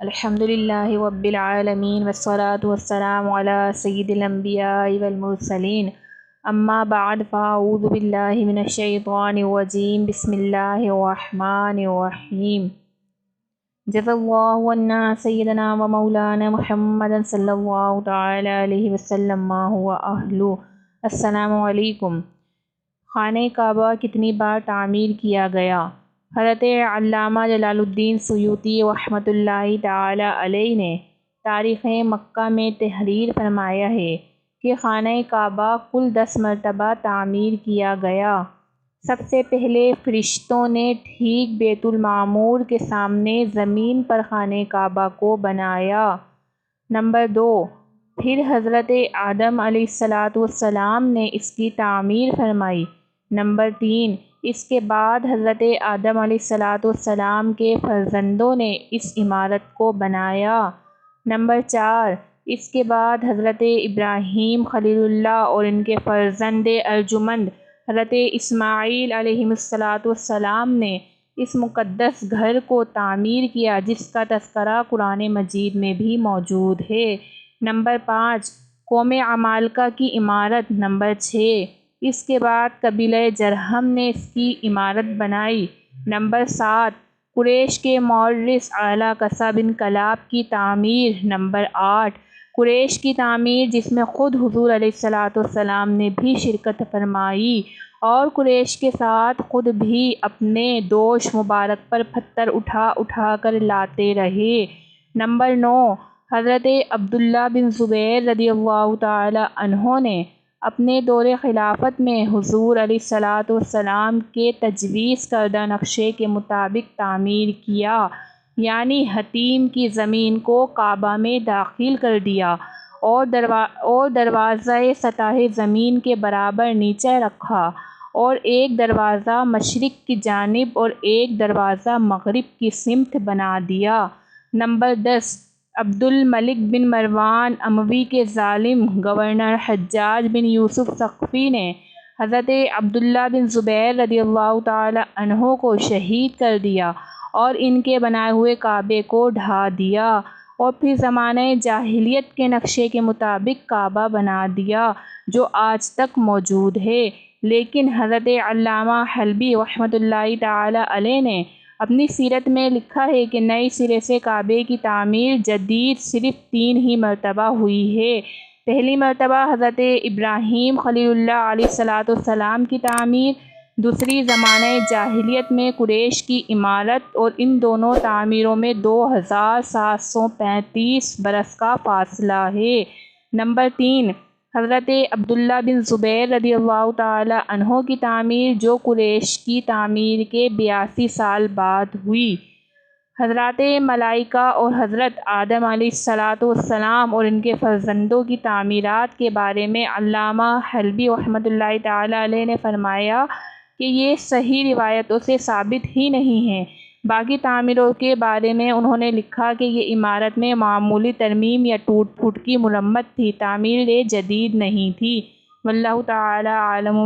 الحمدللہ رب العالمین والصلاة والسلام علی سید الانبیاء والمرسلین اما بعد فاعوذ باللہ من الشیطان الرجیم بسم اللہ الرحمن الرحیم جزا اللہ عنا سیدنا و مولانا محمد صلی اللہ تعالی علیہ وسلم ما هو اہلو۔ السلام علیکم۔ خانہ کعبہ کتنی بار تعمیر کیا گیا؟ حضرت علامہ جلال الدین سیوطی رحمۃ اللہ تعالی علیہ نے تاریخ مکہ میں تحریر فرمایا ہے کہ خانہ کعبہ کل 10 مرتبہ تعمیر کیا گیا۔ سب سے پہلے فرشتوں نے ٹھیک بیت المعمور کے سامنے زمین پر خانہ کعبہ کو بنایا۔ نمبر 2، پھر حضرت آدم علیہ السلام نے اس کی تعمیر فرمائی۔ نمبر 3، اس کے بعد حضرت آدم علیہ السلام کے فرزندوں نے اس عمارت کو بنایا۔ نمبر 4، اس کے بعد حضرت ابراہیم خلیل اللہ اور ان کے فرزند ارجمند حضرت اسماعیل علیہ السلام نے اس مقدس گھر کو تعمیر کیا، جس کا تذکرہ قرآن مجید میں بھی موجود ہے۔ نمبر 5، قوم عمالقہ کی عمارت۔ نمبر 6، اس کے بعد قبیلہ جرہم نے اس کی عمارت بنائی۔ نمبر 7، قریش کے مورث اعلیٰ قصہ بن کلاب کی تعمیر۔ نمبر 8، قریش کی تعمیر جس میں خود حضور علیہ السلام نے بھی شرکت فرمائی اور قریش کے ساتھ خود بھی اپنے دوش مبارک پر پتھر اٹھا اٹھا کر لاتے رہے۔ نمبر 9، حضرت عبداللہ بن زبیر رضی اللہ تعالی عنہ نے اپنے دور خلافت میں حضور علیہ السلام کے تجویز کردہ نقشے کے مطابق تعمیر کیا، یعنی حطیم کی زمین کو کعبہ میں داخل کر دیا اور دروازہ سطح زمین کے برابر نیچے رکھا اور ایک دروازہ مشرق کی جانب اور ایک دروازہ مغرب کی سمت بنا دیا۔ نمبر 10، عبد الملک بن مروان اموی کے ظالم گورنر حجاج بن یوسف ثقفی نے حضرت عبداللہ بن زبیر رضی اللہ تعالی عنہ کو شہید کر دیا اور ان کے بنائے ہوئے کعبے کو ڈھا دیا اور پھر زمانہ جاہلیت کے نقشے کے مطابق کعبہ بنا دیا، جو آج تک موجود ہے۔ لیکن حضرت علامہ حلبی رحمۃ اللہ تعالی علیہ نے اپنی سیرت میں لکھا ہے کہ نئے سرے سے کعبے کی تعمیر جدید صرف 3 ہی مرتبہ ہوئی ہے۔ پہلی مرتبہ حضرت ابراہیم خلیل اللہ علیہ السلام کی تعمیر، دوسری زمانہ جاہلیت میں قریش کی عمارت، اور ان دونوں تعمیروں میں 2735 برس کا فاصلہ ہے۔ نمبر 3، حضرت عبداللہ بن زبیر رضی اللہ تعالی عنہ کی تعمیر، جو قریش کی تعمیر کے 82 سال بعد ہوئی۔ حضرات ملائکہ اور حضرت آدم علیہ السلام اور ان کے فرزندوں کی تعمیرات کے بارے میں علامہ حلبی رحمۃ اللہ تعالی علیہ نے فرمایا کہ یہ صحیح روایتوں سے ثابت ہی نہیں ہیں۔ باقی تعمیروں کے بارے میں انہوں نے لکھا کہ یہ عمارت میں معمولی ترمیم یا ٹوٹ پھوٹ کی مرمت تھی، تعمیر جدید نہیں تھی۔ واللہ تعالی عالم۔